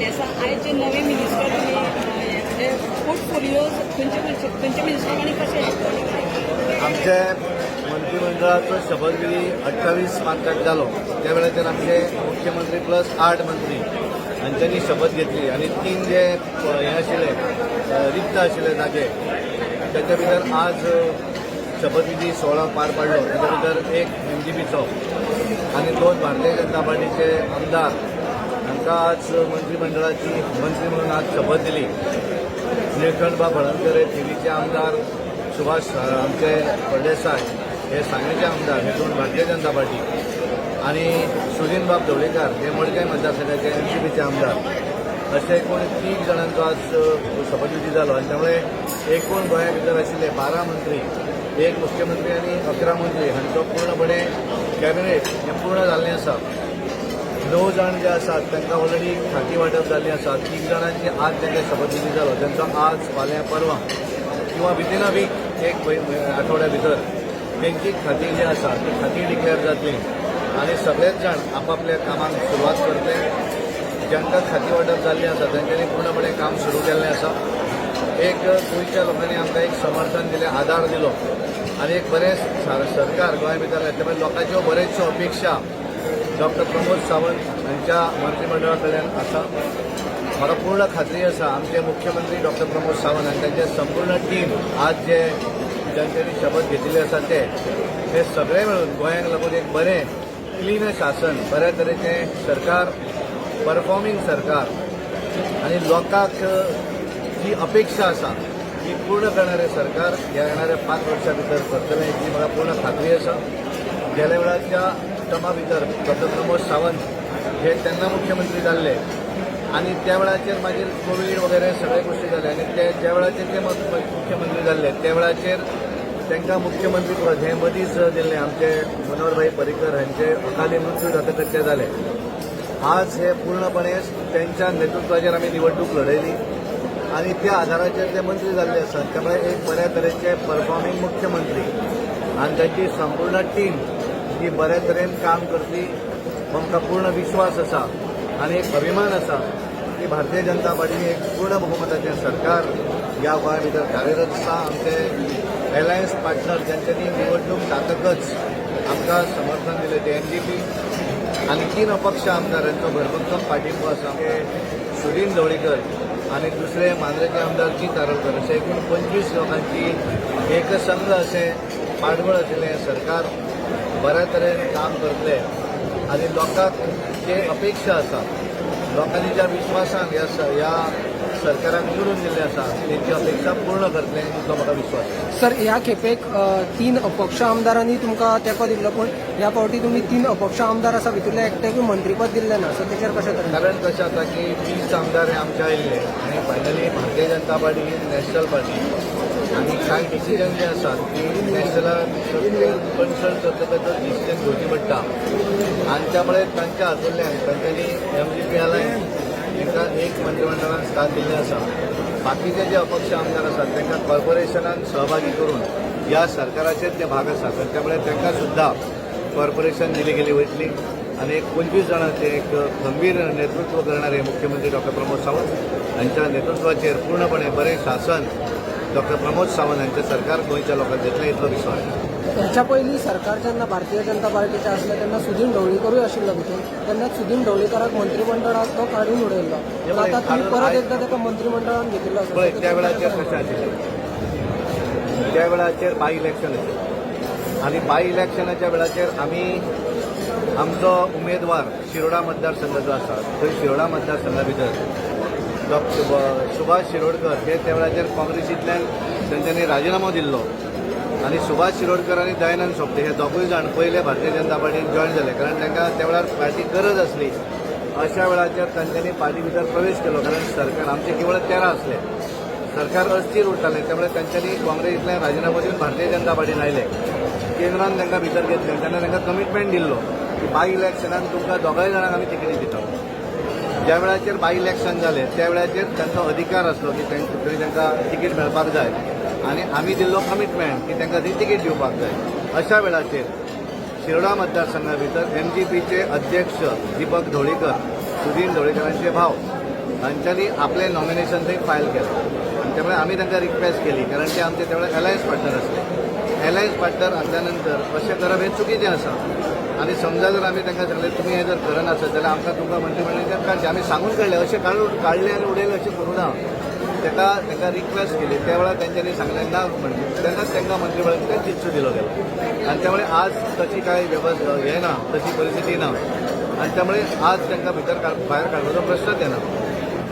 आसा आयज जे नवे मिनिस्टर म्हणजे पोर्टफोलिओ खंयचे मिनिस्टरांनी कशे आमचे मंत्रिमंडळाचो शपथविधी 28 मार्चाक जालो. त्या वेळाचेर आमचे मुख्यमंत्री प्लस 8 मंत्री हांच्यांनी शपथ घेतली आणि 3 जे हे आशिल्ले रिक्त आशिल्ले जागे त्याच्या भितर आज शपथविधी सोहळा पार पाडलो. ताच्या भितर एक एनजीपीचो आणि 2 भारतीय जनता पार्टीचे आमदार हांकां आज मंत्रिमंडळाची मंत्री म्हणून आज शपथ दिली. निळकंठबा फळनकर हे थिवीचे आमदार, सुभाष आमचे फळदेसाय हे सांगलीचे आमदार, हे 2 भारतीय जनता पार्टी आणि सुदीनबाब ढवळीकर हे मडगांव मतदारसंघाचे एनसीपीचे आमदार असे एकूण 3 जाणांचो आज शपथविधी जालो. आणि त्यामुळे एकूण गोंया भितर आशिल्ले 12 मंत्री, 1 मुख्यमंत्री आणि 11 मंत्री हांचो पूर्णपणे कॅबिनेट हें पूर्ण जाल्लें आसा. 9 जाण जे आसात तांकां ऑलरेडी खाती वांटप जाल्लीं आसा. 3 जाणांची आज तांचे शपथविधी जालो. तांचो आज फाल्यां परवां किंवा विथीन अ वीक एक आठवड्या भितर तेंची खाती जी आसा ती खाती डिक्लेअर जातली आणि सगळेच जाण आपापल्या कामाक सुरवात करतले. ज्यांकां खाती वांटप जाल्लीं आसा तांच्यांनी पूर्णपणे काम सुरू केल्लें आसा. एक गोंयच्या लोकांनी आमकां एक समर्थन दिलें, आदार दिलो आणि एक बरें सरकार गोंया भितर त्यामुळे लोकांच्यो बऱ्योचशो अपेक्षा डॉक्टर प्रमोद सावंत हांच्या मंत्रिमंडळा कडल्यान आसा. म्हाका पूर्ण खात्री आसा आमचे मुख्यमंत्री डॉक्टर प्रमोद सावंत आनी तांचे संपूर्ण टीम आज जे ज्यांच्यांनी शपथ घेतिल्ली आसा ते सगळे मेळून गोंयांक लागून एक बरें क्लीन शासन, बऱ्या तरेचें सरकार, परफॉर्मिंग सरकार आणि लोकांक जी अपेक्षा आसा ती पूर्ण करणारे सरकार ह्या येणाऱ्या 5 वर्सां भितर करतले ही म्हाका पूर्ण खात्री आसा. गेल्या वेळाच्या टर्मा भितर डॉक्टर प्रमोद सावंत हे तेन्ना मुख्यमंत्री जाल्ले आणि त्या वेळाचेर मागीर कोवीड वगैरे सगळे गोष्टी जाले आणि ते ज्या वेळाचेर ते मुख्यमंत्री जाल्ले त्या वेळाचेर तांकां मुख्यमंत्री पद हें मदींच दिल्लें. आमचे मनोहरभाई पर्रीकर हांचे अकाली मृत्यू जातकच ते जाले. आज हे पूर्णपणे त्यांच्या नेतृत्वाचेर आमी निवडणूक लढयली आणि त्या आधाराचेर ते मंत्री जाल्ले आसात. त्यामुळे एक बऱ्या तरेचे परफॉर्मिंग मुख्यमंत्री आणि तांची संपूर्ण टीम ही बऱ्या तरेन काम करतली आमकां पूर्ण विश्वास आसा आणि एक अभिमान आसा की भारतीय जनता पार्टीने एक पूर्ण बहुमताचें सरकार ह्या गोंया भितर कार्यरत आसा. आमचे एलायन्स पार्टनर ज्यांच्यांनी निवडणूक जातकच आमकां समर्थन दिलें ते एनडीपी आणि 3 अपक्ष आमदारांचो भरभक्कम पाठिंबो आसा. सुदीन ढवळीकर आणि दुसरे मांद्रेचे आमदार जी तारळकर अशे एकूण 25 लोकांची एकसंघ अशें पाठबळ आशिल्लें सरकार बऱ्या तरेन काम करतले आणि लोकांक जे अपेक्षा आसा, लोकांनी ज्या विश्वासान ह्या सरकाराक निवडून दिल्ले आसा तेंची अपेक्षा पूर्ण करतले असो म्हाका विश्वास आसा. सर, ह्या खेपेक 3 अपक्ष आमदारांनी तुमकां तेंको दिल्लो, पण ह्या फावटी तुमी 3 अपक्ष आमदार आसा भितरले एकट्याकूय मंत्रीपद दिल्लें ना. सो तेचेर कशें तरेन? कारण कशें जाता की 20 आमदार हे आमचे आयिल्ले आणि फायनली भारतीय जनता पार्टी ही नॅशनल पार्टी आणि कांय डिसिजन जे आसात ती नॅशनलाक कन्सल्ट करतकच डिसिजन घेवची पडटा आणि त्यामुळे तांच्या हातूंतल्यान तांच्यांनी एमजीपी अलायन्स तांकां एक मंत्रिमंडळान स्थान दिल्लें आसा. बाकीचे जे अपक्ष आमदार आसात तांकां कॉर्पोरेशनान सहभागी करून ह्या सरकाराचेर ते भाग आसात आणि त्यामुळे तांकां सुद्धा कॉर्पोरेशन दिली गेली वयतली आणि एक 25 जाणांचे एक खंबीर नेतृत्व करणारे मुख्यमंत्री डॉक्टर प्रमोद सावंत हांच्या नेतृत्वाचेर पूर्णपणे बरें शासन डॉक्टर प्रमोद सावंत हांचे सरकार गोंयच्या लोकांक दितले इतलो विश्वास आसा. ह्याच्या पयलीं सरकार जेन्ना भारतीय जनता पार्टीचें आसलें तेन्ना सुदीन ढवळीकरूय आशिल्लो भितर, तेन्ना सुदीन ढवळीकराक मंत्रिमंडळांत तो काडून उडयल्लो. आतां तुमी परत एकदां ताका मंत्रिमंडळान घेतिल्लो आसा. पळय, त्या वेळाचेर कशें आशिल्लें, त्या वेळाचेर बाय इलेक्शन आशिल्लें आणि बाय इलेक्शनाच्या वेळाचेर आमी आमचो उमेदवार शिरोडा मतदारसंघाचो आसा थंय शिरोडा मतदारसंघा भितर डॉक्टर सुभाष शिरोडकर हे त्या वेळाचेर काँग्रेसींतल्यान तांच्यांनी राजिनामो दिल्लो आणि सुभाष शिरोडकर आणि दयानंद सोपटे हे दोगूय जाण पयले भारतीय जनता पार्टीन जॉयन जाले. कारण तांकां त्या वेळार पार्टी गरज आसली. अशा वेळाचेर तांच्यांनी पार्टी भितर प्रवेश केलो कारण सरकार आमचे केवळ 13 आसले, सरकार अस्थिर उरतालें. त्यामुळे तांच्यांनी काँग्रेसींतल्यान राजिनामो दिवन भारतीय जनता पार्टीन आयले. केंद्रान तांकां भितर घेतले तेन्ना तांकां कमिटमेंट दिल्लो की बाय इलेक्शनाक तुमकां दोगांय जाणांक आमी तिकेटी दिता. ज्या वेळाचेर बाय इलेक्शन जालें त्या वेळाचेर तांचो अधिकार आसलो की थंय तांकां तिकीट मेळपाक जाय आणि आमी दिल्लो कमिटमेंट की तांकां ती तिकीट दिवपाक जाय. अशा वेळाचेर शिरोडा मतदारसंघा भितर एमजीपीचे अध्यक्ष दीपक ढवळीकर, सुदीन ढवळीकरांचे भाव तांच्यांनी आपलें नॉमिनेशन थंय फायल केलें आनी त्यामुळे आमी तांकां रिक्वेस्ट केली कारण ते आमचे त्यावेळेस अलायन्स पार्टनर आसले. अलायन्स पार्टनर आसल्या नंतर अशें करप हें चुकीचें आसा आनी समजा जर आमी तांकां सांगलें तुमी हें जर करना आसत जाल्यार आमकां तुमकां मंत्रिमंडळांतल्यान काडचें. आमी सांगून काडलें अशें काडलें आनी उडयलें अशें करूं ना. तांकां रिक्वेस्ट केली त्या वेळार तेंच्यांनी सांगलें ना म्हणजे तेन्नाच तांकां मंत्रिमंडळांतल्यान चिच्चू दिलो गेलो आनी त्यामुळे आज तशी कांय हें ना, तशी परिस्थिती ना आनी त्यामुळे आज तांकां भितर भायर काडपाचो प्रश्नच येना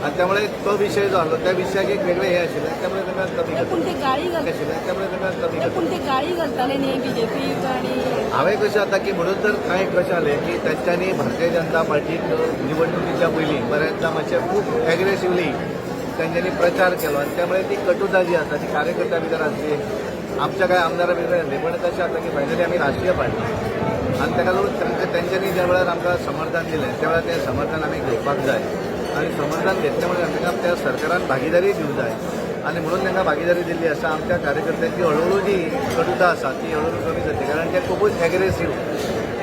आनी त्यामुळे तो विशय जो आसलो त्या विशयाक एक वेगळें हें आशिल्लें त्यामुळे तांकां कमी पूण ते गाळी घालता आशिल्लें त्यामुळे तांकां कमी पूण ते गाळी घालताले न्ही बीजेपीक आनी हांवें कशें जाता की म्हणून तर कांय कशें जालें की तेंच्यांनी भारतीय जनता पार्टीक निवडणुकीच्या पयलीं बऱ्याचदा मातशें खूब एग्रेसिवली तेंच्यांनी प्रचार केलो आनी त्यामुळे ती कटुता जी आसा ती कार्यकर्त्यां भितर आसली आमच्या कांय आमदारां भितर आसली. पण कशें जाता की फायनली आमी राष्ट्रीय पार्टी आनी ताका लागून तेंच्यांनी ज्या वेळार आमकां समर्थन दिलें त्या वेळार तें समर्थन आमी घेवपाक जाय आनी समर्थन घेतलें म्हणजे तांकां त्या सरकारान भागीदारी दिवंक जाय आनी म्हणून तांकां भागीदारी दिल्ली आसा. आमच्या कार्यकर्त्यांची हळूहळू जी कटुता आसा ती हळूहळू कमी जातली कारण ते खूबच एग्रेसीव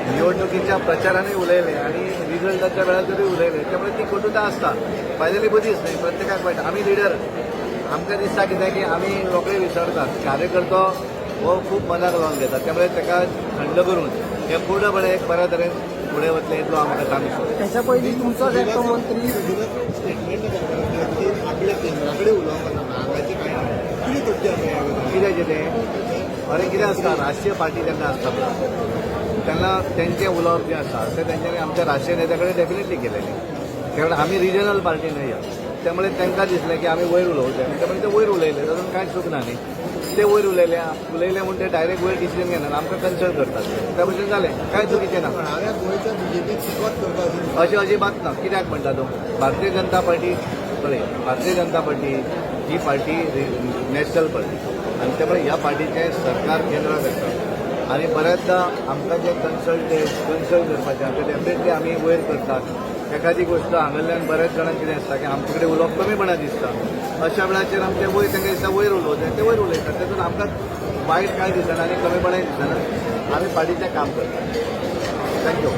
निवडणुकीच्या प्रचारानूय उलयले आनी रिजल्टाच्या वेळार तरी उलयले त्यामुळे ती कटुता आसता. फायनली बरीच न्ही प्रत्येकाक वायट. आमी लिडर आमकां दिसता कितें की आमी रोखडे विसरतात. कार्यकर्तो हो खूब मनाक लावन घेता त्यामुळे ताका थंड करून हे पूर्णपणे एक बऱ्या तरेन फुडें वतलें इतलो हांव म्हाका सांगू. त्याच्या पयलीं तुमचोच एकटो मंत्री आपल्या केंद्राकडे उलोवप ना हांगाची कांय ना कितें करचें कितें तें अरे कितें आसता राष्ट्रीय पार्टी जेन्ना आसता तेन्ना तेंचें उलोवप जें आसा तें तेंच्यांनी आमच्या राष्ट्रीय नेत्या कडेन डेफिनेटली केलेलें. कारण आमी रिजनल पार्टी न्हय त्यामुळे तांकां दिसलें की आमी वयर उलोवचें त्यामुळे ते वयर उलयले तातूंत कांयच चूक ना न्ही. ते वयर उलयले म्हणून ते डायरेक्ट वयर डिसिजन घेनात आमकां कन्सल्ट करतात त्या भशेन जालें कांय चुकीचें ना. हांवें गोंयच्या बीजेपीक सुरवात करपाक अशें अजिबात ना. कित्याक म्हणटा तूं भारतीय जनता पार्टी भारतीय जनता पार्टी ही पार्टी नॅशनल पार्टी आनी त्यामुळे ह्या पार्टीचें सरकार केंद्रांत आसता आनी बऱ्याचदा आमकां जे कन्सल्ट करपाचें तें डेफिनेटली आमी वयर करतात. एखादी गोष्ट हांगाल्यान बऱ्याच जाणांक कितें आसता की आमचे कडेन उलोवप कमीपणा दिसता अशा वेळाचेर आमचे वयर तांकां दिसता वयर उलोवचें ते वयर उलयतात तातूंत आमकां वायट कांय दिसना आनी कमीपणाय दिसना. आमी पार्टीचें काम करतात. थँक्यू.